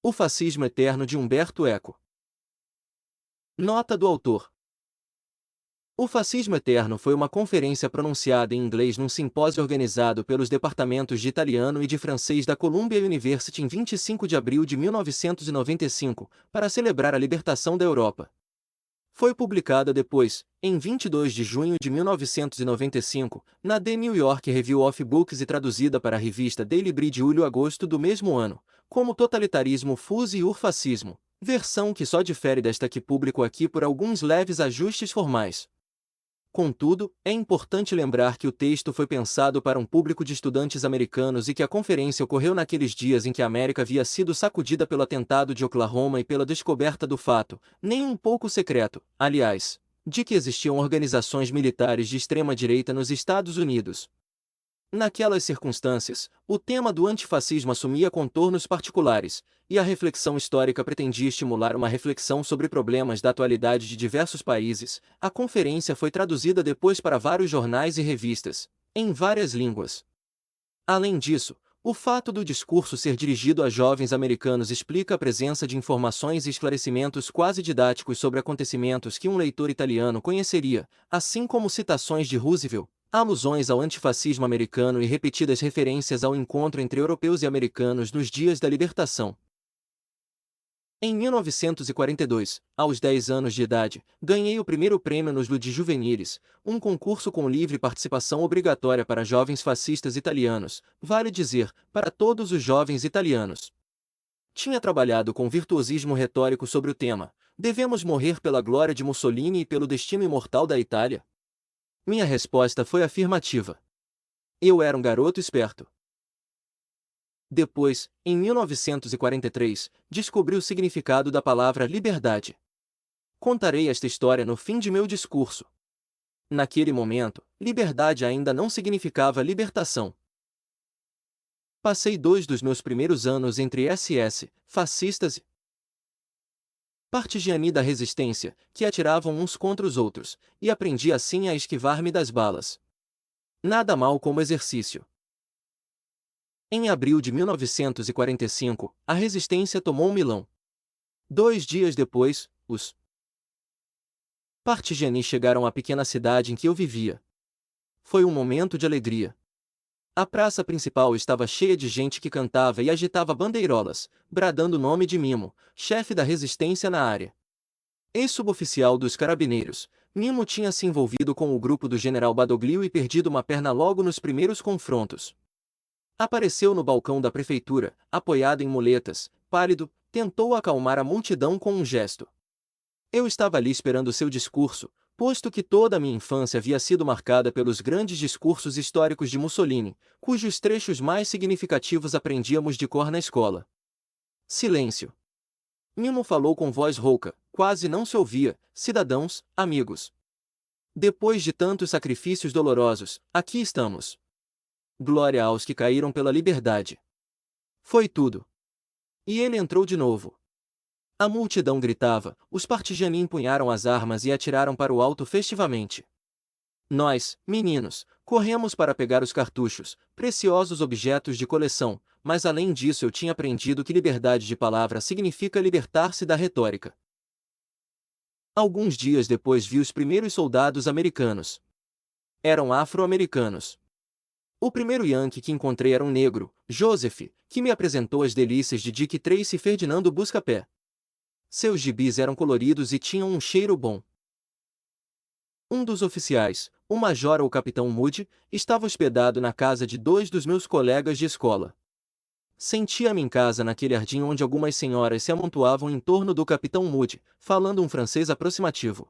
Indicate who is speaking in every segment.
Speaker 1: O Fascismo Eterno de Umberto Eco. Nota do autor. O Fascismo Eterno foi uma conferência pronunciada em inglês num simpósio organizado pelos departamentos de italiano e de francês da Columbia University em 25 de abril de 1995, para celebrar a libertação da Europa. Foi publicada depois, em 22 de junho de 1995, na The New York Review of Books e traduzida para a revista Daily Breed julho-agosto do mesmo ano, como Totalitarismo Fuse e Urfascismo, versão que só difere desta que publico aqui por alguns leves ajustes formais. Contudo, é importante lembrar que o texto foi pensado para um público de estudantes americanos e que a conferência ocorreu naqueles dias em que a América havia sido sacudida pelo atentado de Oklahoma e pela descoberta do fato, nem um pouco secreto, aliás, de que existiam organizações militares de extrema-direita nos Estados Unidos. Naquelas circunstâncias, o tema do antifascismo assumia contornos particulares, e a reflexão histórica pretendia estimular uma reflexão sobre problemas da atualidade de diversos países. A conferência foi traduzida depois para vários jornais e revistas, em várias línguas. Além disso, o fato do discurso ser dirigido a jovens americanos explica a presença de informações e esclarecimentos quase didáticos sobre acontecimentos que um leitor italiano conheceria, assim como citações de Roosevelt, alusões ao antifascismo americano e repetidas referências ao encontro entre europeus e americanos nos dias da libertação. Em 1942, aos 10 anos de idade, ganhei o primeiro prêmio nos Ludi Juveniles, um concurso com livre participação obrigatória para jovens fascistas italianos, vale dizer, para todos os jovens italianos. Tinha trabalhado com virtuosismo retórico sobre o tema: devemos morrer pela glória de Mussolini e pelo destino imortal da Itália? Minha resposta foi afirmativa. Eu era um garoto esperto. Depois, em 1943, descobri o significado da palavra liberdade. Contarei esta história no fim de meu discurso. Naquele momento, liberdade ainda não significava libertação. Passei 2 dos meus primeiros anos entre SS, fascistas e partigiani da resistência, que atiravam uns contra os outros, e aprendi assim a esquivar-me das balas. Nada mal como exercício. Em abril de 1945, a resistência tomou Milão. 2 dias depois, os partigiani chegaram à pequena cidade em que eu vivia. Foi um momento de alegria. A praça principal estava cheia de gente que cantava e agitava bandeirolas, bradando o nome de Mimo, chefe da resistência na área. Ex-suboficial dos carabineiros, Mimo tinha se envolvido com o grupo do general Badoglio e perdido uma perna logo nos primeiros confrontos. Apareceu no balcão da prefeitura, apoiado em muletas, pálido, tentou acalmar a multidão com um gesto. Eu estava ali esperando seu discurso, posto que toda a minha infância havia sido marcada pelos grandes discursos históricos de Mussolini, cujos trechos mais significativos aprendíamos de cor na escola. Silêncio. Mimo falou com voz rouca, quase não se ouvia: cidadãos, amigos. Depois de tantos sacrifícios dolorosos, aqui estamos. Glória aos que caíram pela liberdade. Foi tudo. E ele entrou de novo. A multidão gritava, os partigiani empunharam as armas e atiraram para o alto festivamente. Nós, meninos, corremos para pegar os cartuchos, preciosos objetos de coleção, mas além disso eu tinha aprendido que liberdade de palavra significa libertar-se da retórica. Alguns dias depois vi os primeiros soldados americanos. Eram afro-americanos. O primeiro Yankee que encontrei era um negro, Joseph, que me apresentou as delícias de Dick Tracy e Ferdinando Buscapé. Seus gibis eram coloridos e tinham um cheiro bom. Um dos oficiais, o major ou capitão Moody, estava hospedado na casa de 2 dos meus colegas de escola. Sentia-me em casa naquele jardim onde algumas senhoras se amontoavam em torno do capitão Moody, falando um francês aproximativo.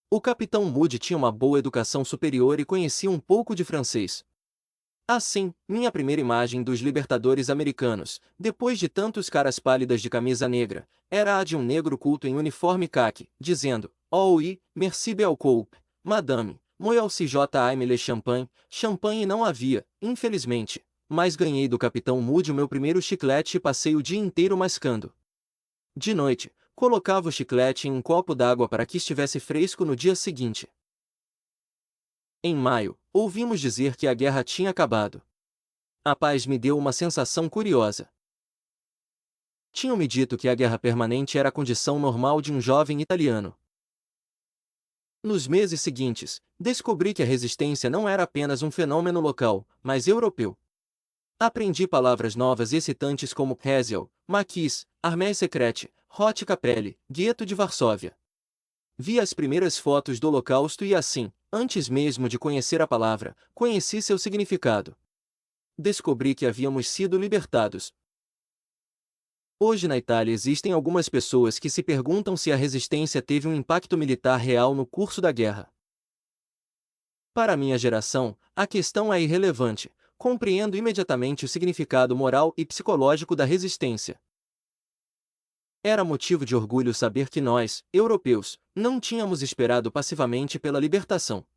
Speaker 1: O capitão Moody tinha uma boa educação superior e conhecia um pouco de francês. Assim, minha primeira imagem dos libertadores americanos, depois de tantos caras pálidas de camisa negra, era a de um negro culto em uniforme caqui, dizendo: "Oh oui, merci beaucoup, madame, moi aussi j'aime le champagne." Champanhe não havia, infelizmente, mas ganhei do capitão Moody o meu primeiro chiclete e passei o dia inteiro mascando. De noite, colocava o chiclete em um copo d'água para que estivesse fresco no dia seguinte. Em maio, ouvimos dizer que a guerra tinha acabado. A paz me deu uma sensação curiosa. Tinham-me dito que a guerra permanente era a condição normal de um jovem italiano. Nos meses seguintes, descobri que a resistência não era apenas um fenômeno local, mas europeu. Aprendi palavras novas e excitantes como Hessel, Maquis, Armée Secrète, Hot Capelle, Gueto de Varsóvia. Vi as primeiras fotos do Holocausto e assim, antes mesmo de conhecer a palavra, conheci seu significado. Descobri que havíamos sido libertados. Hoje na Itália existem algumas pessoas que se perguntam se a resistência teve um impacto militar real no curso da guerra. Para minha geração, a questão é irrelevante. Compreendo imediatamente o significado moral e psicológico da resistência. Era motivo de orgulho saber que nós, europeus, não tínhamos esperado passivamente pela libertação.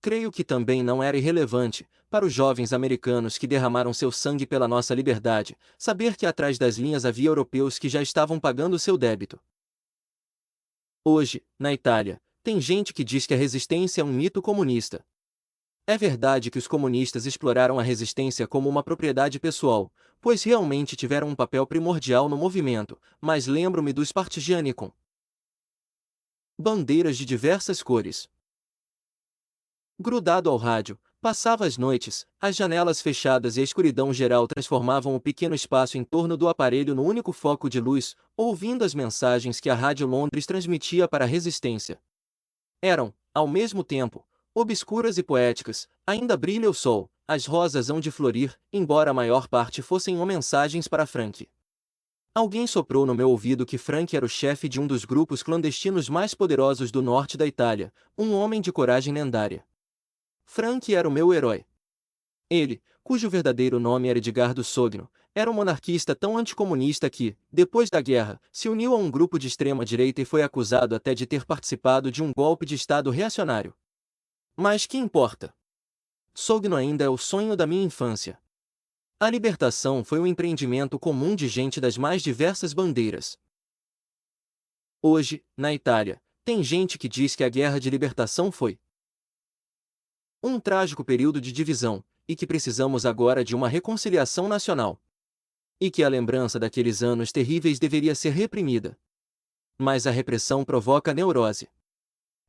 Speaker 1: Creio que também não era irrelevante, para os jovens americanos que derramaram seu sangue pela nossa liberdade, saber que atrás das linhas havia europeus que já estavam pagando seu débito. Hoje, na Itália, tem gente que diz que a resistência é um mito comunista. É verdade que os comunistas exploraram a resistência como uma propriedade pessoal, pois realmente tiveram um papel primordial no movimento, mas lembro-me dos partigiani com bandeiras de diversas cores. Grudado ao rádio, passava as noites, as janelas fechadas e a escuridão geral transformavam o pequeno espaço em torno do aparelho no único foco de luz, ouvindo as mensagens que a Rádio Londres transmitia para a resistência. Eram, ao mesmo tempo, obscuras e poéticas. Ainda brilha o sol, as rosas hão de florir, embora a maior parte fossem mensagens para Frank. Alguém soprou no meu ouvido que Frank era o chefe de um dos grupos clandestinos mais poderosos do norte da Itália, um homem de coragem lendária. Frank era o meu herói. Ele, cujo verdadeiro nome era Edgardo Sogno, era um monarquista tão anticomunista que, depois da guerra, se uniu a um grupo de extrema-direita e foi acusado até de ter participado de um golpe de Estado reacionário. Mas que importa? Sogno ainda é o sonho da minha infância. A libertação foi um empreendimento comum de gente das mais diversas bandeiras. Hoje, na Itália, tem gente que diz que a guerra de libertação foi um trágico período de divisão, e que precisamos agora de uma reconciliação nacional. E que a lembrança daqueles anos terríveis deveria ser reprimida. Mas a repressão provoca neurose.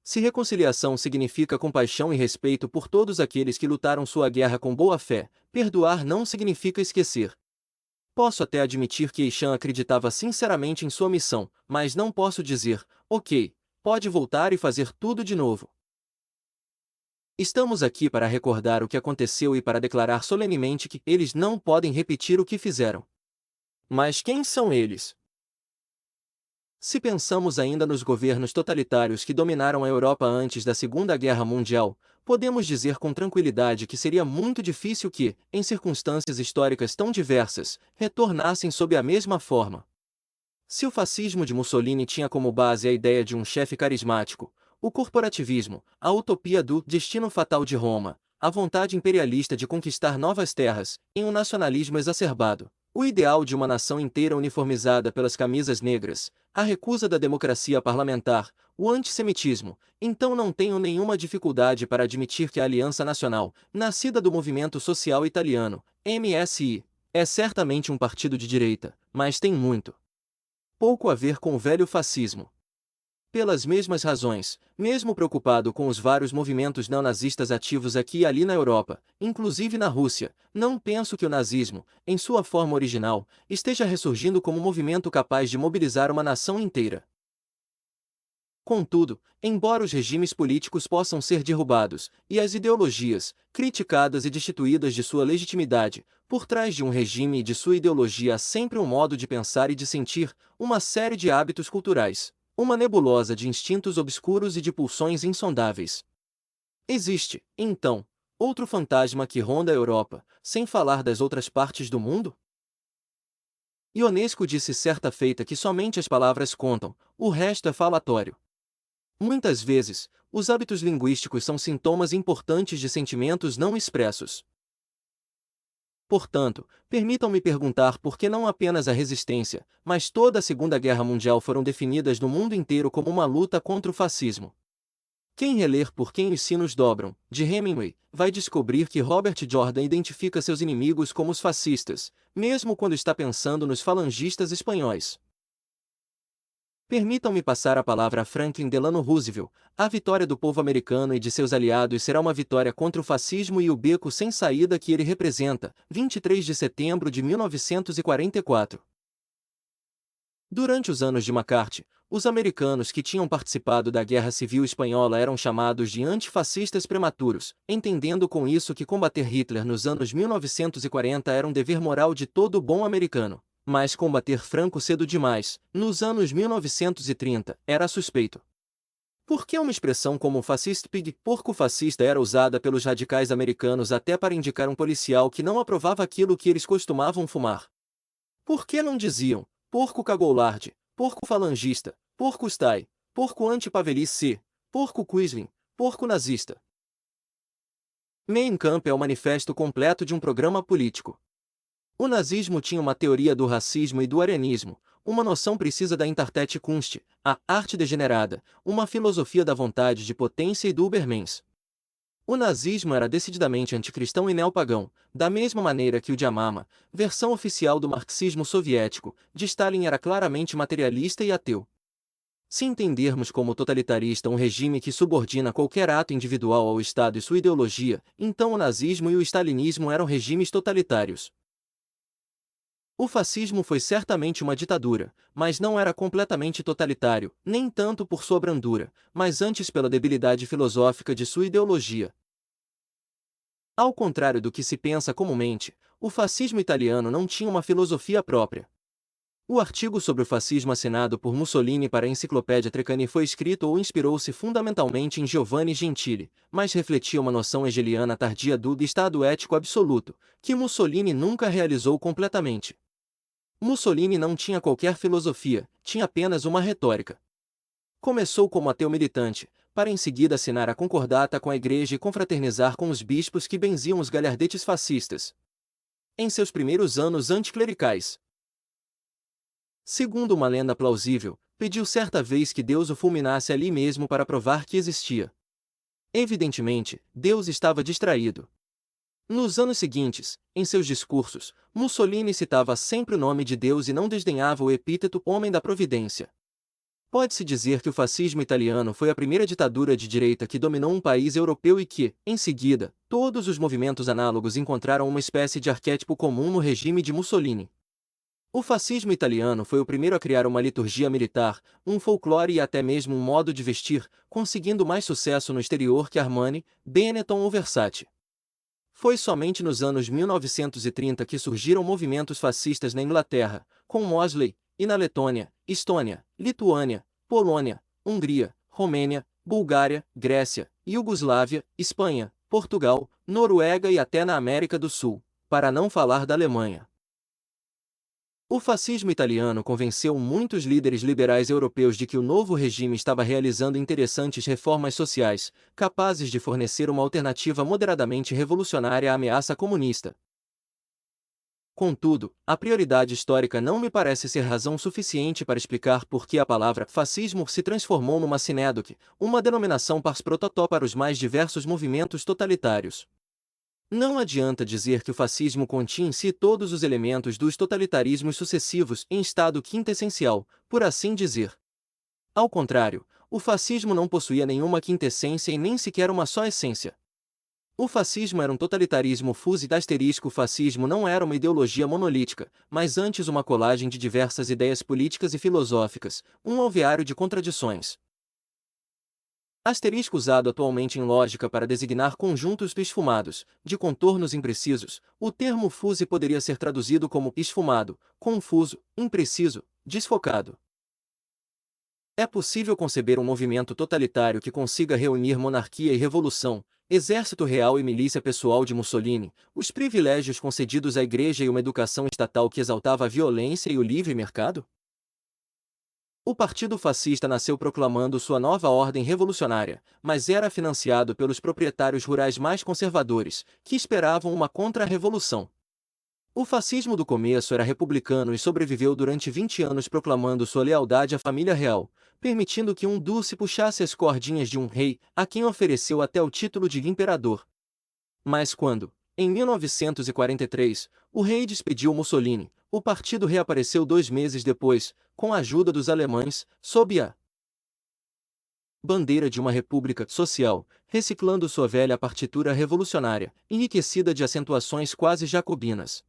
Speaker 1: Se reconciliação significa compaixão e respeito por todos aqueles que lutaram sua guerra com boa fé, perdoar não significa esquecer. Posso até admitir que Eixan acreditava sinceramente em sua missão, mas não posso dizer, ok, pode voltar e fazer tudo de novo. Estamos aqui para recordar o que aconteceu e para declarar solenemente que eles não podem repetir o que fizeram. Mas quem são eles? Se pensamos ainda nos governos totalitários que dominaram a Europa antes da Segunda Guerra Mundial, podemos dizer com tranquilidade que seria muito difícil que, em circunstâncias históricas tão diversas, retornassem sob a mesma forma. Se o fascismo de Mussolini tinha como base a ideia de um chefe carismático, o corporativismo, a utopia do destino fatal de Roma, a vontade imperialista de conquistar novas terras, em um nacionalismo exacerbado, o ideal de uma nação inteira uniformizada pelas camisas negras, a recusa da democracia parlamentar, o antissemitismo, então não tenho nenhuma dificuldade para admitir que a Aliança Nacional, nascida do movimento social italiano, MSI, é certamente um partido de direita, mas tem muito pouco a ver com o velho fascismo. Pelas mesmas razões, mesmo preocupado com os vários movimentos neonazistas ativos aqui e ali na Europa, inclusive na Rússia, não penso que o nazismo, em sua forma original, esteja ressurgindo como um movimento capaz de mobilizar uma nação inteira. Contudo, embora os regimes políticos possam ser derrubados, e as ideologias, criticadas e destituídas de sua legitimidade, por trás de um regime e de sua ideologia há sempre um modo de pensar e de sentir, uma série de hábitos culturais. Uma nebulosa de instintos obscuros e de pulsões insondáveis. Existe, então, outro fantasma que ronda a Europa, sem falar das outras partes do mundo? Ionesco disse certa feita que somente as palavras contam, o resto é falatório. Muitas vezes, os hábitos linguísticos são sintomas importantes de sentimentos não expressos. Portanto, permitam-me perguntar por que não apenas a resistência, mas toda a Segunda Guerra Mundial foram definidas no mundo inteiro como uma luta contra o fascismo. Quem reler Por Quem os Sinos Dobram, de Hemingway, vai descobrir que Robert Jordan identifica seus inimigos como os fascistas, mesmo quando está pensando nos falangistas espanhóis. Permitam-me passar a palavra a Franklin Delano Roosevelt. A vitória do povo americano e de seus aliados será uma vitória contra o fascismo e o beco sem saída que ele representa. 23 de setembro de 1944. Durante os anos de McCarthy, os americanos que tinham participado da Guerra Civil Espanhola eram chamados de antifascistas prematuros, entendendo com isso que combater Hitler nos anos 1940 era um dever moral de todo bom americano. Mas combater Franco cedo demais, nos anos 1930, era suspeito. Por que uma expressão como fascist pig, porco fascista, era usada pelos radicais americanos até para indicar um policial que não aprovava aquilo que eles costumavam fumar? Por que não diziam, porco cagoulard, porco falangista, porco stai, porco antipavelhice, porco Quisling, porco nazista? Mein Kampf é o manifesto completo de um programa político. O nazismo tinha uma teoria do racismo e do arianismo, uma noção precisa da Intertetkunst, a arte degenerada, uma filosofia da vontade de potência e do Übermensch. O nazismo era decididamente anticristão e neopagão, da mesma maneira que o Dhamma, versão oficial do marxismo soviético, de Stalin era claramente materialista e ateu. Se entendermos como totalitarista um regime que subordina qualquer ato individual ao Estado e sua ideologia, então o nazismo e o stalinismo eram regimes totalitários. O fascismo foi certamente uma ditadura, mas não era completamente totalitário, nem tanto por sua brandura, mas antes pela debilidade filosófica de sua ideologia. Ao contrário do que se pensa comumente, o fascismo italiano não tinha uma filosofia própria. O artigo sobre o fascismo assinado por Mussolini para a Enciclopédia Treccani foi escrito ou inspirou-se fundamentalmente em Giovanni Gentili, mas refletia uma noção hegeliana tardia do Estado ético absoluto, que Mussolini nunca realizou completamente. Mussolini não tinha qualquer filosofia, tinha apenas uma retórica. Começou como ateu militante, para em seguida assinar a concordata com a igreja e confraternizar com os bispos que benziam os galhardetes fascistas. Em seus primeiros anos anticlericais, segundo uma lenda plausível, pediu certa vez que Deus o fulminasse ali mesmo para provar que existia. Evidentemente, Deus estava distraído. Nos anos seguintes, em seus discursos, Mussolini citava sempre o nome de Deus e não desdenhava o epíteto Homem da Providência. Pode-se dizer que o fascismo italiano foi a primeira ditadura de direita que dominou um país europeu e que, em seguida, todos os movimentos análogos encontraram uma espécie de arquétipo comum no regime de Mussolini. O fascismo italiano foi o primeiro a criar uma liturgia militar, um folclore e até mesmo um modo de vestir, conseguindo mais sucesso no exterior que Armani, Benetton ou Versace. Foi somente nos anos 1930 que surgiram movimentos fascistas na Inglaterra, com Mosley, e na Letônia, Estônia, Lituânia, Polônia, Hungria, Romênia, Bulgária, Grécia, Iugoslávia, Espanha, Portugal, Noruega e até na América do Sul, para não falar da Alemanha. O fascismo italiano convenceu muitos líderes liberais europeus de que o novo regime estava realizando interessantes reformas sociais, capazes de fornecer uma alternativa moderadamente revolucionária à ameaça comunista. Contudo, a prioridade histórica não me parece ser razão suficiente para explicar por que a palavra fascismo se transformou numa sinédoque, uma denominação pars pro toto para os mais diversos movimentos totalitários. Não adianta dizer que o fascismo continha em si todos os elementos dos totalitarismos sucessivos em estado quintessencial, por assim dizer. Ao contrário, o fascismo não possuía nenhuma quintessência e nem sequer uma só essência. O fascismo era um totalitarismo fuso e asterisco. O fascismo não era uma ideologia monolítica, mas antes uma colagem de diversas ideias políticas e filosóficas, um alveário de contradições. Asterisco usado atualmente em lógica para designar conjuntos esfumados, de contornos imprecisos, o termo fuse poderia ser traduzido como esfumado, confuso, impreciso, desfocado. É possível conceber um movimento totalitário que consiga reunir monarquia e revolução, exército real e milícia pessoal de Mussolini, os privilégios concedidos à igreja e uma educação estatal que exaltava a violência e o livre mercado? O Partido Fascista nasceu proclamando sua nova ordem revolucionária, mas era financiado pelos proprietários rurais mais conservadores, que esperavam uma contra-revolução. O fascismo do começo era republicano e sobreviveu durante 20 anos proclamando sua lealdade à família real, permitindo que um dúce puxasse as cordinhas de um rei, a quem ofereceu até o título de imperador. Mas quando, em 1943, o rei despediu Mussolini, o partido reapareceu 2 meses depois, com a ajuda dos alemães, sob a bandeira de uma república social, reciclando sua velha partitura revolucionária, enriquecida de acentuações quase jacobinas.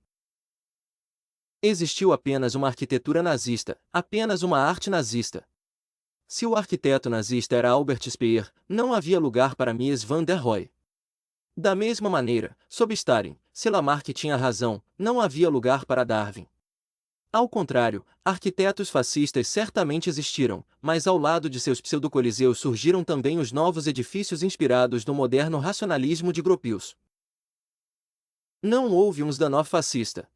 Speaker 1: Existiu apenas uma arquitetura nazista, apenas uma arte nazista. Se o arquiteto nazista era Albert Speer, não havia lugar para Mies van der Rohe. Da mesma maneira, sob Stalin, se Lamarck tinha razão, não havia lugar para Darwin. Ao contrário, arquitetos fascistas certamente existiram, mas ao lado de seus pseudocoliseus surgiram também os novos edifícios inspirados no moderno racionalismo de Gropius. Não houve um Zdanov fascista.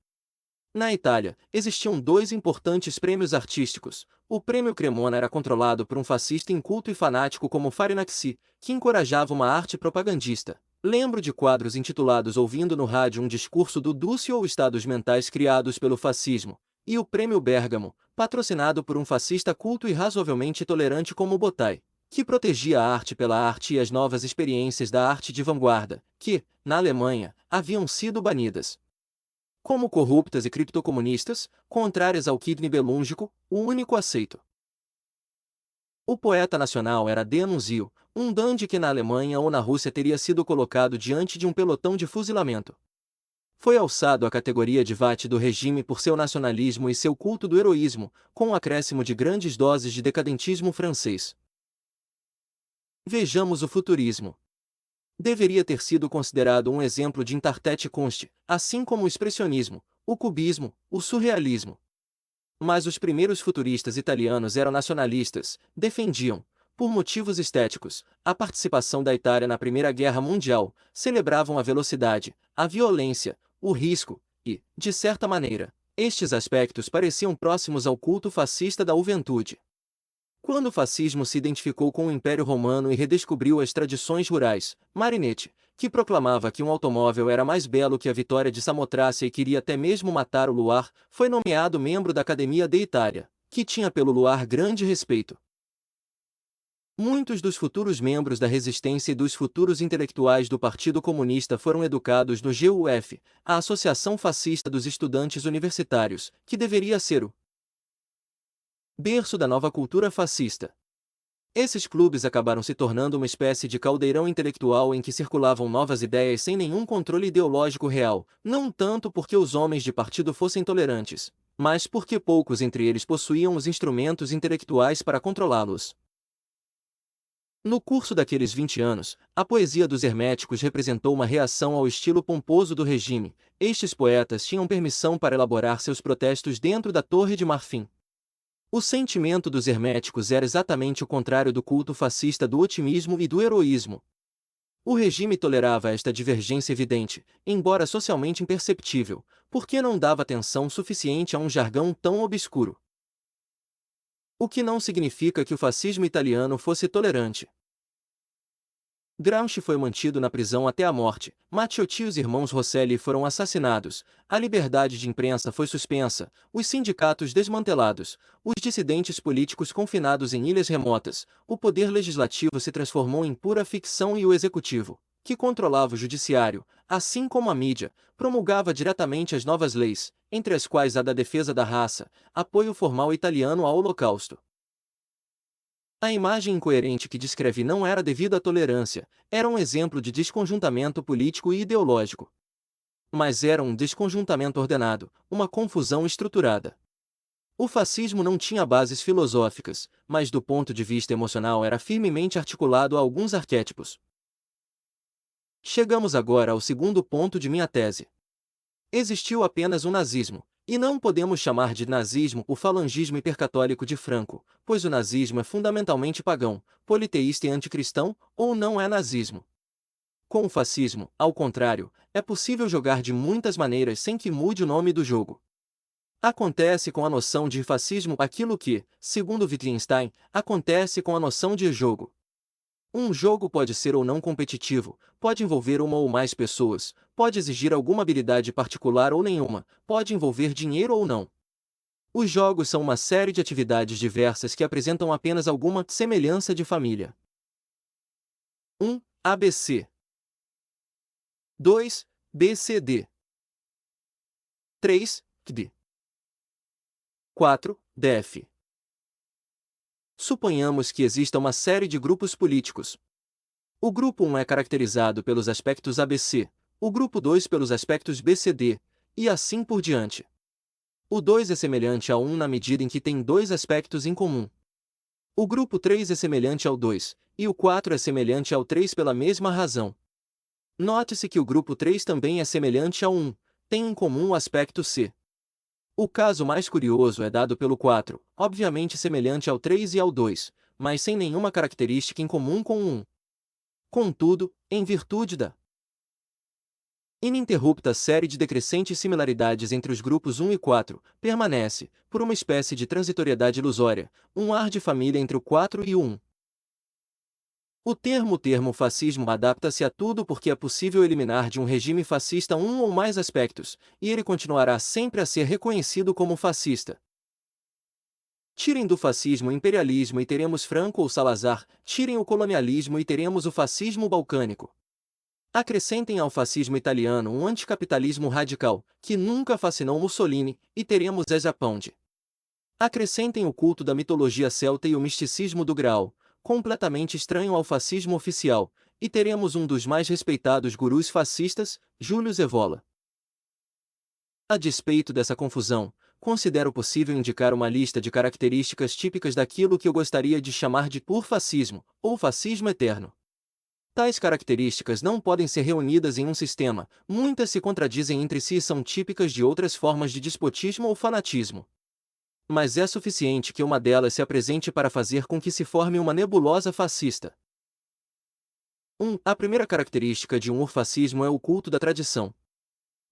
Speaker 1: Na Itália, existiam 2 importantes prêmios artísticos. O prêmio Cremona era controlado por um fascista inculto e fanático como Farinacci, que encorajava uma arte propagandista. Lembro de quadros intitulados Ouvindo no rádio um discurso do Duce ou Estados mentais criados pelo fascismo. E o prêmio Bergamo, patrocinado por um fascista culto e razoavelmente tolerante como Bottai, que protegia a arte pela arte e as novas experiências da arte de vanguarda, que, na Alemanha, haviam sido banidas como corruptas e criptocomunistas, contrárias ao kidney belúngico, o único aceito. O poeta nacional era D'Annunzio, um dandy que na Alemanha ou na Rússia teria sido colocado diante de um pelotão de fuzilamento. Foi alçado à categoria de vate do regime por seu nacionalismo e seu culto do heroísmo, com o acréscimo de grandes doses de decadentismo francês. Vejamos o futurismo. Deveria ter sido considerado um exemplo de intertete Kunst, assim como o expressionismo, o cubismo, o surrealismo. Mas os primeiros futuristas italianos eram nacionalistas, defendiam, por motivos estéticos, a participação da Itália na Primeira Guerra Mundial, celebravam a velocidade, a violência, o risco, e, de certa maneira, estes aspectos pareciam próximos ao culto fascista da juventude. Quando o fascismo se identificou com o Império Romano e redescobriu as tradições rurais, Marinetti, que proclamava que um automóvel era mais belo que a vitória de Samotrácia e queria até mesmo matar o luar, foi nomeado membro da Academia de Itália, que tinha pelo luar grande respeito. Muitos dos futuros membros da resistência e dos futuros intelectuais do Partido Comunista foram educados no GUF, a Associação Fascista dos Estudantes Universitários, que deveria ser o berço da nova cultura fascista. Esses clubes acabaram se tornando uma espécie de caldeirão intelectual em que circulavam novas ideias sem nenhum controle ideológico real, não tanto porque os homens de partido fossem tolerantes, mas porque poucos entre eles possuíam os instrumentos intelectuais para controlá-los. No curso daqueles 20 anos, a poesia dos herméticos representou uma reação ao estilo pomposo do regime. Estes poetas tinham permissão para elaborar seus protestos dentro da Torre de Marfim. O sentimento dos herméticos era exatamente o contrário do culto fascista do otimismo e do heroísmo. O regime tolerava esta divergência evidente, embora socialmente imperceptível, porque não dava atenção suficiente a um jargão tão obscuro. O que não significa que o fascismo italiano fosse tolerante. Gramsci foi mantido na prisão até a morte, Matteotti e os irmãos Rosselli foram assassinados, a liberdade de imprensa foi suspensa, os sindicatos desmantelados, os dissidentes políticos confinados em ilhas remotas, o poder legislativo se transformou em pura ficção e o executivo, que controlava o judiciário, assim como a mídia, promulgava diretamente as novas leis, entre as quais a da defesa da raça, apoio formal italiano ao Holocausto. A imagem incoerente que descreve não era devida à tolerância, era um exemplo de desconjuntamento político e ideológico. Mas era um desconjuntamento ordenado, uma confusão estruturada. O fascismo não tinha bases filosóficas, mas do ponto de vista emocional era firmemente articulado a alguns arquétipos. Chegamos agora ao segundo ponto de minha tese. Existiu apenas um nazismo. E não podemos chamar de nazismo o falangismo hipercatólico de Franco, pois o nazismo é fundamentalmente pagão, politeísta e anticristão, ou não é nazismo. Com o fascismo, ao contrário, é possível jogar de muitas maneiras sem que mude o nome do jogo. Acontece com a noção de fascismo aquilo que, segundo Wittgenstein, acontece com a noção de jogo. Um jogo pode ser ou não competitivo, pode envolver uma ou mais pessoas, pode exigir alguma habilidade particular ou nenhuma, pode envolver dinheiro ou não. Os jogos são uma série de atividades diversas que apresentam apenas alguma semelhança de família. 1. ABC. 2. BCD. 3. D. 4. DF. Suponhamos que exista uma série de grupos políticos. O grupo 1 é caracterizado pelos aspectos ABC, o grupo 2 pelos aspectos BCD, e assim por diante. O 2 é semelhante ao 1 na medida em que tem dois aspectos em comum. O grupo 3 é semelhante ao 2, e o 4 é semelhante ao 3 pela mesma razão. Note-se que o grupo 3 também é semelhante ao 1, tem em comum o aspecto C. O caso mais curioso é dado pelo 4, obviamente semelhante ao 3 e ao 2, mas sem nenhuma característica em comum com o 1. Contudo, em virtude da ininterrupta série de decrescentes similaridades entre os grupos 1 e 4, permanece, por uma espécie de transitoriedade ilusória, um ar de família entre o 4 e o 1. O termo fascismo adapta-se a tudo porque é possível eliminar de um regime fascista um ou mais aspectos, e ele continuará sempre a ser reconhecido como fascista. Tirem do fascismo o imperialismo e teremos Franco ou Salazar, tirem o colonialismo e teremos o fascismo balcânico. Acrescentem ao fascismo italiano um anticapitalismo radical, que nunca fascinou Mussolini, e teremos Ezra Pound. Acrescentem o culto da mitologia celta e o misticismo do Graal, completamente estranho ao fascismo oficial, e teremos um dos mais respeitados gurus fascistas, Júlio Evola. A despeito dessa confusão, considero possível indicar uma lista de características típicas daquilo que eu gostaria de chamar de pur-fascismo, ou fascismo eterno. Tais características não podem ser reunidas em um sistema, muitas se contradizem entre si e são típicas de outras formas de despotismo ou fanatismo. Mas é suficiente que uma delas se apresente para fazer com que se forme uma nebulosa fascista. 1. A primeira característica de um urfascismo é o culto da tradição.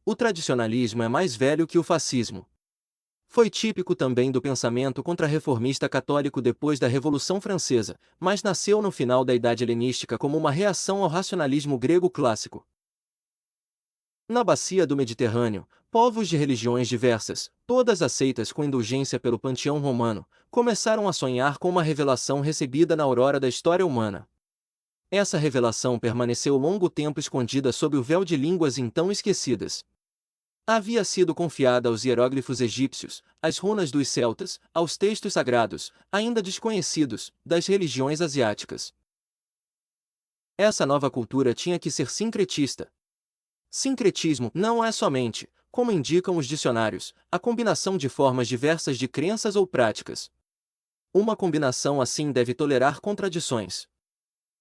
Speaker 1: O tradicionalismo é mais velho que o fascismo. Foi típico também do pensamento contra-reformista católico depois da Revolução Francesa, mas nasceu no final da Idade Helenística como uma reação ao racionalismo grego clássico. Na bacia do Mediterrâneo, povos de religiões diversas, todas aceitas com indulgência pelo panteão romano, começaram a sonhar com uma revelação recebida na aurora da história humana. Essa revelação permaneceu longo tempo escondida sob o véu de línguas então esquecidas. Havia sido confiada aos hieróglifos egípcios, às runas dos celtas, aos textos sagrados, ainda desconhecidos, das religiões asiáticas. Essa nova cultura tinha que ser sincretista. Sincretismo não é somente, como indicam os dicionários, a combinação de formas diversas de crenças ou práticas. Uma combinação assim deve tolerar contradições.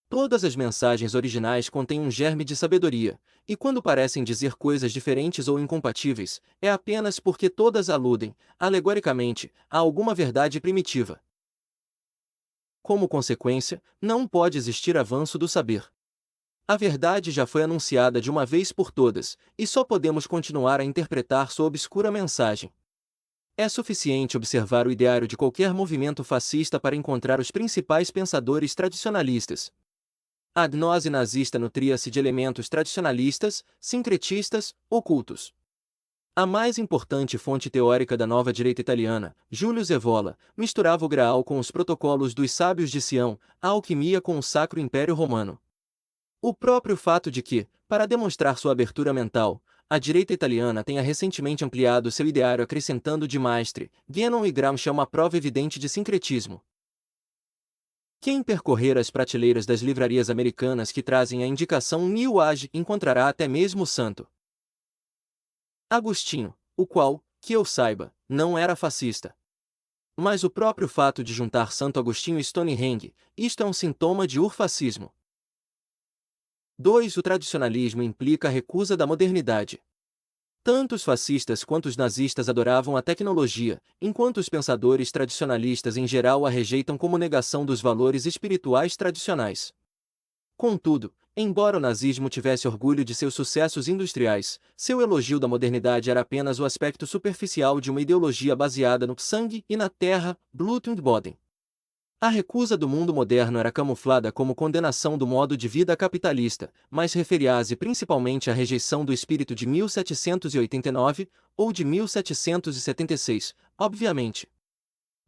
Speaker 1: Todas as mensagens originais contêm um germe de sabedoria, e quando parecem dizer coisas diferentes ou incompatíveis, é apenas porque todas aludem, alegoricamente, a alguma verdade primitiva. Como consequência, não pode existir avanço do saber. A verdade já foi anunciada de uma vez por todas, e só podemos continuar a interpretar sua obscura mensagem. É suficiente observar o ideário de qualquer movimento fascista para encontrar os principais pensadores tradicionalistas. A gnose nazista nutria-se de elementos tradicionalistas, sincretistas, ocultos. A mais importante fonte teórica da nova direita italiana, Júlio Evola, misturava o Graal com os protocolos dos sábios de Sião, a alquimia com o Sacro Império Romano. O próprio fato de que, para demonstrar sua abertura mental, a direita italiana tenha recentemente ampliado seu ideário acrescentando de Maistre, Guénon e Gramsci é uma prova evidente de sincretismo. Quem percorrer as prateleiras das livrarias americanas que trazem a indicação New Age encontrará até mesmo o santo Agostinho, o qual, que eu saiba, não era fascista. Mas o próprio fato de juntar Santo Agostinho e Stonehenge, isto é um sintoma de urfascismo. 2. O tradicionalismo implica a recusa da modernidade. Tanto os fascistas quanto os nazistas adoravam a tecnologia, enquanto os pensadores tradicionalistas em geral a rejeitam como negação dos valores espirituais tradicionais. Contudo, embora o nazismo tivesse orgulho de seus sucessos industriais, seu elogio da modernidade era apenas o aspecto superficial de uma ideologia baseada no sangue e na terra, Blut und Boden. A recusa do mundo moderno era camuflada como condenação do modo de vida capitalista, mas referia-se principalmente à rejeição do espírito de 1789, ou de 1776, obviamente.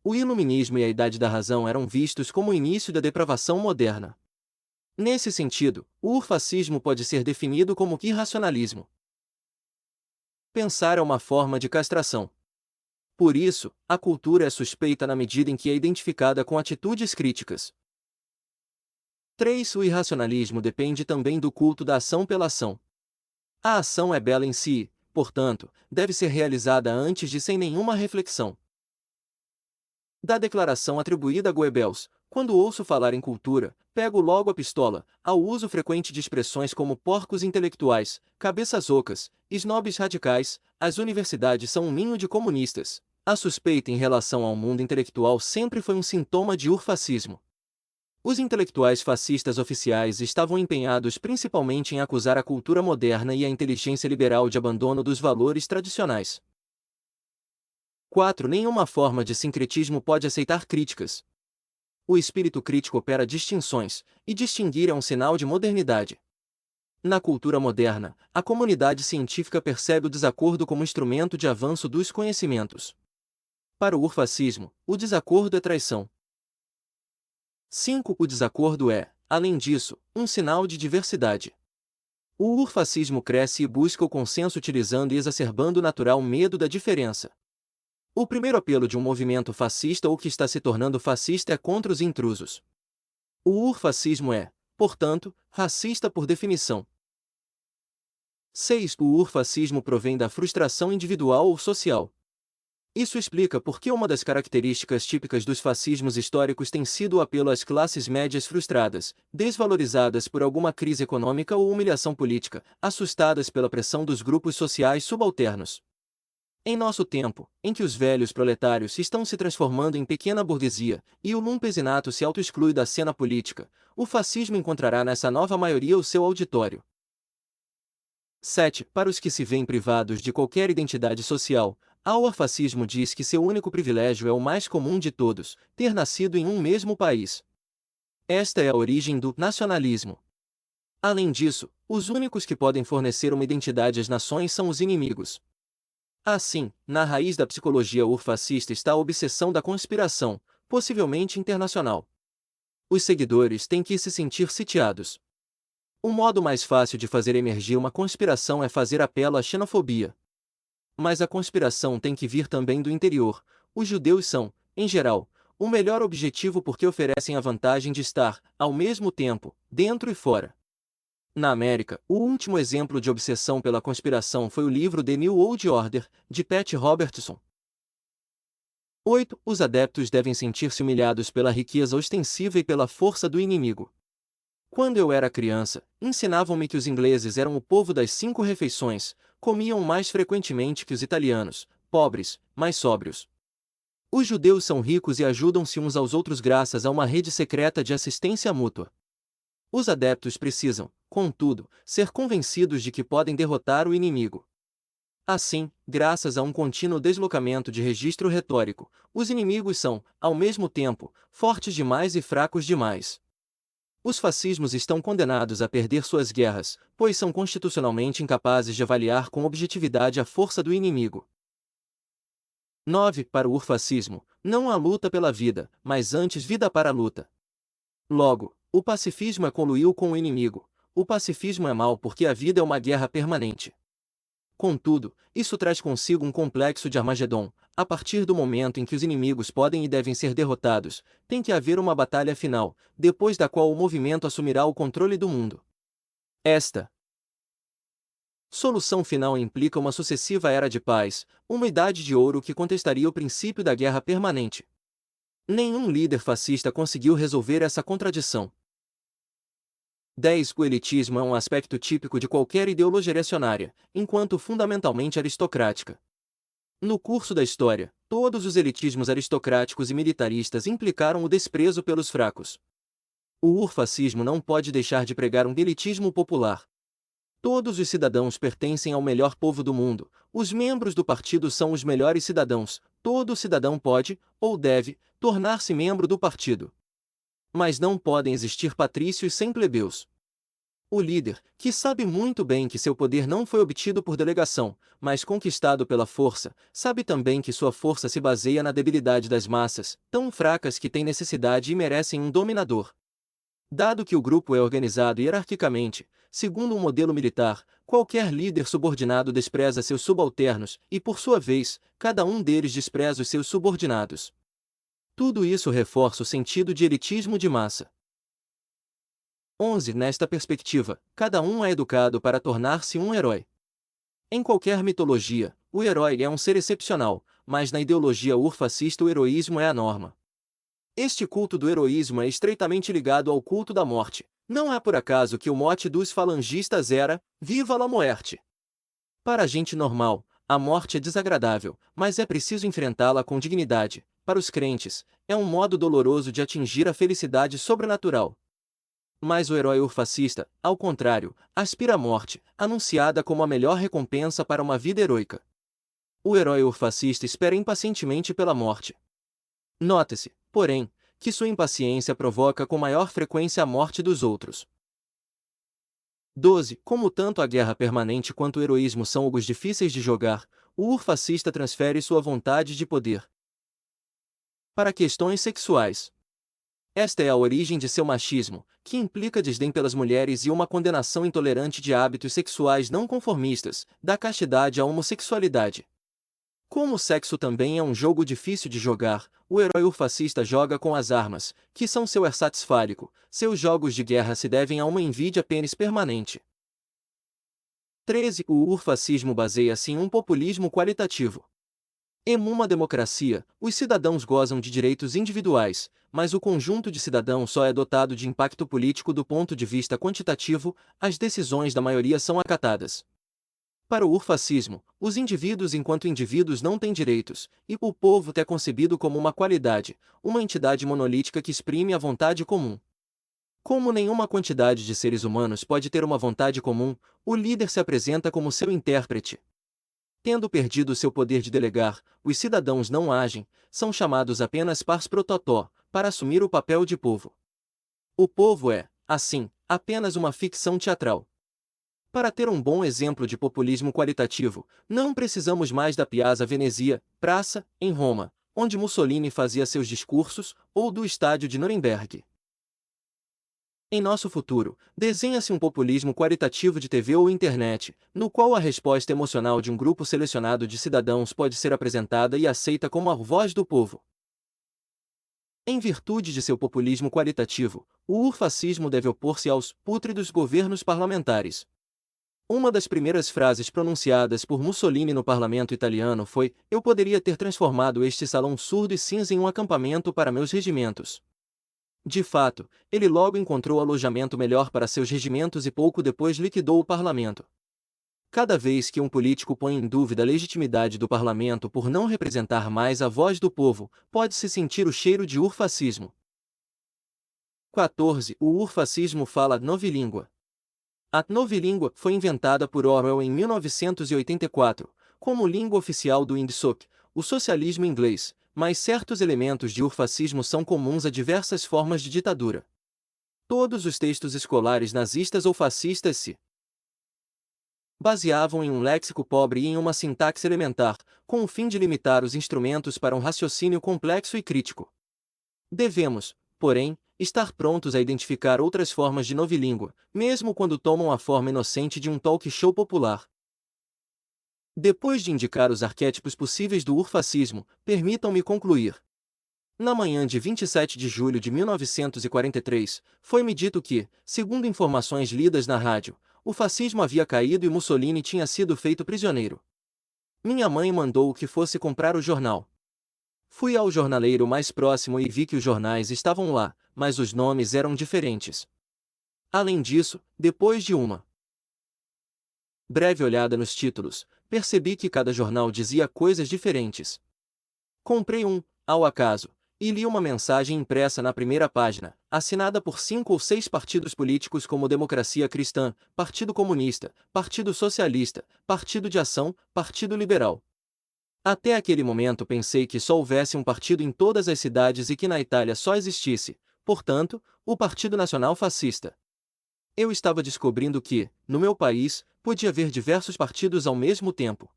Speaker 1: O iluminismo e a Idade da Razão eram vistos como o início da depravação moderna. Nesse sentido, o urfascismo pode ser definido como irracionalismo. Pensar é uma forma de castração. Por isso, a cultura é suspeita na medida em que é identificada com atitudes críticas. 3. O irracionalismo depende também do culto da ação pela ação. A ação é bela em si, portanto, deve ser realizada antes de sem nenhuma reflexão. Da declaração atribuída a Goebbels, quando ouço falar em cultura, pego logo a pistola, ao uso frequente de expressões como porcos intelectuais, cabeças ocas, snobs radicais, as universidades são um ninho de comunistas. A suspeita em relação ao mundo intelectual sempre foi um sintoma de urfascismo. Os intelectuais fascistas oficiais estavam empenhados principalmente em acusar a cultura moderna e a inteligência liberal de abandono dos valores tradicionais. 4. Nenhuma forma de sincretismo pode aceitar críticas. O espírito crítico opera distinções, e distinguir é um sinal de modernidade. Na cultura moderna, a comunidade científica percebe o desacordo como instrumento de avanço dos conhecimentos. Para o urfascismo, o desacordo é traição. 5. O desacordo é, além disso, um sinal de diversidade. O urfascismo cresce e busca o consenso utilizando e exacerbando o natural medo da diferença. O primeiro apelo de um movimento fascista ou que está se tornando fascista é contra os intrusos. O urfascismo é, portanto, racista por definição. 6. O urfascismo provém da frustração individual ou social. Isso explica por que uma das características típicas dos fascismos históricos tem sido o apelo às classes médias frustradas, desvalorizadas por alguma crise econômica ou humilhação política, assustadas pela pressão dos grupos sociais subalternos. Em nosso tempo, em que os velhos proletários estão se transformando em pequena burguesia, e o lumpesinato se autoexclui da cena política, o fascismo encontrará nessa nova maioria o seu auditório. 7. Para os que se veem privados de qualquer identidade social, o urfascismo diz que seu único privilégio é o mais comum de todos, ter nascido em um mesmo país. Esta é a origem do nacionalismo. Além disso, os únicos que podem fornecer uma identidade às nações são os inimigos. Assim, na raiz da psicologia urfascista está a obsessão da conspiração, possivelmente internacional. Os seguidores têm que se sentir sitiados. O modo mais fácil de fazer emergir uma conspiração é fazer apelo à xenofobia. Mas a conspiração tem que vir também do interior. Os judeus são, em geral, o melhor objetivo porque oferecem a vantagem de estar, ao mesmo tempo, dentro e fora. Na América, o último exemplo de obsessão pela conspiração foi o livro The New World Order, de Pat Robertson. 8. Os adeptos devem sentir-se humilhados pela riqueza ostensiva e pela força do inimigo. Quando eu era criança, ensinavam-me que os ingleses eram o povo das 5 refeições, comiam mais frequentemente que os italianos, pobres, mais sóbrios. Os judeus são ricos e ajudam-se uns aos outros graças a uma rede secreta de assistência mútua. Os adeptos precisam, contudo, ser convencidos de que podem derrotar o inimigo. Assim, graças a um contínuo deslocamento de registro retórico, os inimigos são, ao mesmo tempo, fortes demais e fracos demais. Os fascismos estão condenados a perder suas guerras, pois são constitucionalmente incapazes de avaliar com objetividade a força do inimigo. 9. Para o urfascismo, não há luta pela vida, mas antes vida para a luta. Logo, o pacifismo é coluir com o inimigo. O pacifismo é mau porque a vida é uma guerra permanente. Contudo, isso traz consigo um complexo de Armagedon. A partir do momento em que os inimigos podem e devem ser derrotados, tem que haver uma batalha final, depois da qual o movimento assumirá o controle do mundo. Esta solução final implica uma sucessiva era de paz, uma idade de ouro que contestaria o princípio da guerra permanente. Nenhum líder fascista conseguiu resolver essa contradição. 10. O elitismo é um aspecto típico de qualquer ideologia reacionária, enquanto fundamentalmente aristocrática. No curso da história, todos os elitismos aristocráticos e militaristas implicaram o desprezo pelos fracos. O urfascismo não pode deixar de pregar um elitismo popular. Todos os cidadãos pertencem ao melhor povo do mundo, os membros do partido são os melhores cidadãos, todo cidadão pode, ou deve, tornar-se membro do partido. Mas não podem existir patrícios sem plebeus. O líder, que sabe muito bem que seu poder não foi obtido por delegação, mas conquistado pela força, sabe também que sua força se baseia na debilidade das massas, tão fracas que têm necessidade e merecem um dominador. Dado que o grupo é organizado hierarquicamente, segundo um modelo militar, qualquer líder subordinado despreza seus subalternos e, por sua vez, cada um deles despreza os seus subordinados. Tudo isso reforça o sentido de elitismo de massa. 11. Nesta perspectiva, cada um é educado para tornar-se um herói. Em qualquer mitologia, o herói é um ser excepcional, mas na ideologia urfascista o heroísmo é a norma. Este culto do heroísmo é estreitamente ligado ao culto da morte. Não é por acaso que o mote dos falangistas era "Viva la muerte!". Para a gente normal, a morte é desagradável, mas é preciso enfrentá-la com dignidade. Para os crentes, é um modo doloroso de atingir a felicidade sobrenatural. Mas o herói urfascista, ao contrário, aspira à morte, anunciada como a melhor recompensa para uma vida heroica. O herói urfascista espera impacientemente pela morte. Note-se, porém, que sua impaciência provoca com maior frequência a morte dos outros. 12. Como tanto a guerra permanente quanto o heroísmo são jogos difíceis de jogar, o urfascista transfere sua vontade de poder para questões sexuais. Esta é a origem de seu machismo, que implica desdém pelas mulheres e uma condenação intolerante de hábitos sexuais não conformistas, da castidade à homossexualidade. Como o sexo também é um jogo difícil de jogar, o herói urfascista joga com as armas, que são seu ersatz fálico. Seus jogos de guerra se devem a uma invídia pênis permanente. 13. O urfascismo baseia-se em um populismo qualitativo. Em uma democracia, os cidadãos gozam de direitos individuais, mas o conjunto de cidadãos só é dotado de impacto político do ponto de vista quantitativo. As decisões da maioria são acatadas. Para o urfascismo, os indivíduos enquanto indivíduos não têm direitos, e o povo é concebido como uma qualidade, uma entidade monolítica que exprime a vontade comum. Como nenhuma quantidade de seres humanos pode ter uma vontade comum, o líder se apresenta como seu intérprete. Tendo perdido seu poder de delegar, os cidadãos não agem, são chamados apenas pars pro toto, para assumir o papel de povo. O povo é, assim, apenas uma ficção teatral. Para ter um bom exemplo de populismo qualitativo, não precisamos mais da Piazza Venezia, praça, em Roma, onde Mussolini fazia seus discursos, ou do estádio de Nuremberg. Em nosso futuro, desenha-se um populismo qualitativo de TV ou internet, no qual a resposta emocional de um grupo selecionado de cidadãos pode ser apresentada e aceita como a voz do povo. Em virtude de seu populismo qualitativo, o urfascismo deve opor-se aos pútridos governos parlamentares. Uma das primeiras frases pronunciadas por Mussolini no parlamento italiano foi: "Eu poderia ter transformado este salão surdo e cinza em um acampamento para meus regimentos." De fato, ele logo encontrou alojamento melhor para seus regimentos e pouco depois liquidou o parlamento. Cada vez que um político põe em dúvida a legitimidade do parlamento por não representar mais a voz do povo, pode-se sentir o cheiro de urfascismo. 14. O urfascismo fala novilíngua. A novilíngua foi inventada por Orwell em 1984, como língua oficial do Ingsoc, o socialismo inglês, mas certos elementos de urfascismo são comuns a diversas formas de ditadura. Todos os textos escolares nazistas ou fascistas se baseavam em um léxico pobre e em uma sintaxe elementar, com o fim de limitar os instrumentos para um raciocínio complexo e crítico. Devemos, porém, estar prontos a identificar outras formas de novilíngua, mesmo quando tomam a forma inocente de um talk show popular. Depois de indicar os arquétipos possíveis do urfascismo, permitam-me concluir. Na manhã de 27 de julho de 1943, foi-me dito que, segundo informações lidas na rádio, o fascismo havia caído e Mussolini tinha sido feito prisioneiro. Minha mãe mandou que fosse comprar o jornal. Fui ao jornaleiro mais próximo e vi que os jornais estavam lá, mas os nomes eram diferentes. Além disso, depois de uma breve olhada nos títulos, percebi que cada jornal dizia coisas diferentes. Comprei um, ao acaso, e li uma mensagem impressa na primeira página, assinada por 5 ou 6 partidos políticos como Democracia Cristã, Partido Comunista, Partido Socialista, Partido de Ação, Partido Liberal. Até aquele momento pensei que só houvesse um partido em todas as cidades e que na Itália só existisse, portanto, o Partido Nacional Fascista. Eu estava descobrindo que, no meu país, podia haver diversos partidos ao mesmo tempo.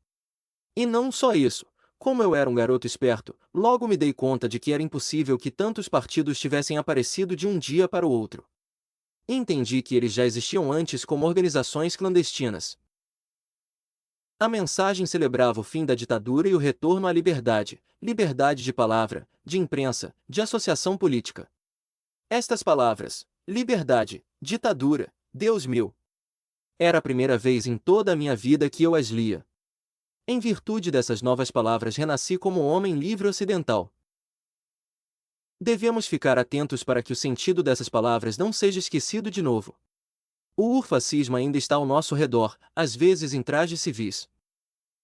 Speaker 1: E não só isso. Como eu era um garoto esperto, logo me dei conta de que era impossível que tantos partidos tivessem aparecido de um dia para o outro. Entendi que eles já existiam antes como organizações clandestinas. A mensagem celebrava o fim da ditadura e o retorno à liberdade, liberdade de palavra, de imprensa, de associação política. Estas palavras, liberdade, ditadura, Deus meu. Era a primeira vez em toda a minha vida que eu as lia. Em virtude dessas novas palavras renasci como um homem livre ocidental. Devemos ficar atentos para que o sentido dessas palavras não seja esquecido de novo. O urfascismo ainda está ao nosso redor, às vezes em trajes civis.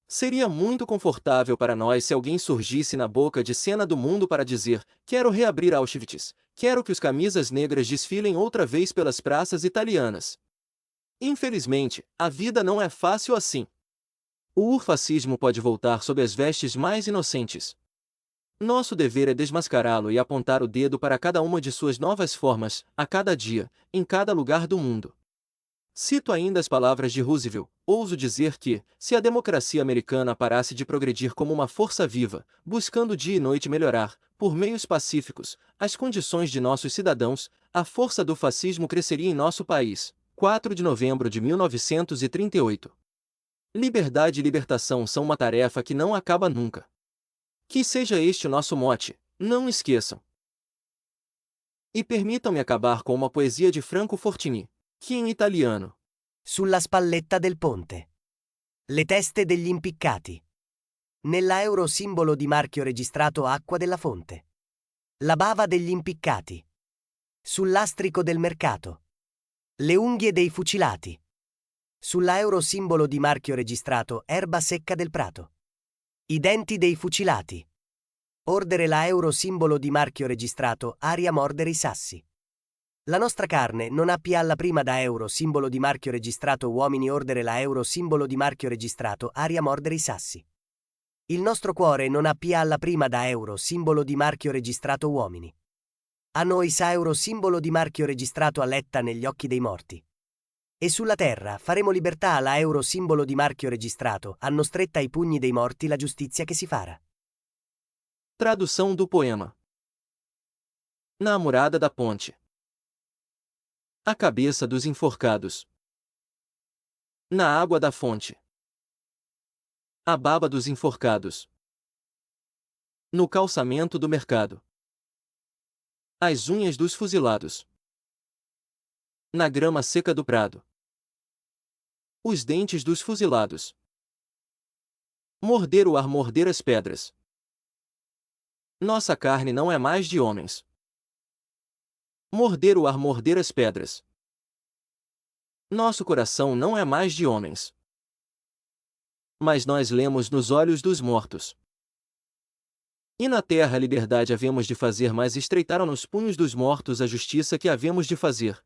Speaker 1: Seria muito confortável para nós se alguém surgisse na boca de cena do mundo para dizer: quero reabrir Auschwitz, quero que os camisas negras desfilem outra vez pelas praças italianas. Infelizmente, a vida não é fácil assim. O urfascismo pode voltar sob as vestes mais inocentes. Nosso dever é desmascará-lo e apontar o dedo para cada uma de suas novas formas, a cada dia, em cada lugar do mundo. Cito ainda as palavras de Roosevelt: ouso dizer que, se a democracia americana parasse de progredir como uma força viva, buscando dia e noite melhorar, por meios pacíficos, as condições de nossos cidadãos, a força do fascismo cresceria em nosso país. 4 de novembro de 1938. Liberdade e libertação são uma tarefa que não acaba nunca. Que seja este o nosso mote, não esqueçam. E permitam-me acabar com uma poesia de Franco Fortini, que em italiano.
Speaker 2: Sulla spalletta del ponte. Le teste degli impiccati. Nella euro simbolo di marchio registrato acqua della fonte. La bava degli impiccati. Sul lastrico del mercato. Le unghie dei fucilati. Sulla euro simbolo di marchio registrato erba secca del prato. I denti dei fucilati. Ordere la euro simbolo di marchio registrato aria mordere i sassi. La nostra carne non ha più alla prima da euro simbolo di marchio registrato uomini ordere la euro simbolo di marchio registrato aria mordere i sassi. Il nostro cuore non ha più alla prima da euro simbolo di marchio registrato uomini. A noi sa euro simbolo di marchio registrato a letta negli occhi dei morti. E sulla terra faremo libertà la euro simbolo di marchio registrato, hanno stretta ai pugni dei morti la giustizia che si farà.
Speaker 1: Tradução do poema. Na murada da ponte. A cabeça dos enforcados. Na água da fonte. A baba dos enforcados. No calçamento do mercado. As unhas dos fuzilados. Na grama seca do prado. Os dentes dos fuzilados. Morder o ar, morder as pedras. Nossa carne não é mais de homens. Morder o ar, morder as pedras. Nosso coração não é mais de homens. Mas nós lemos nos olhos dos mortos. E na terra a liberdade havemos de fazer, mas estreitaram nos punhos dos mortos a justiça que havemos de fazer.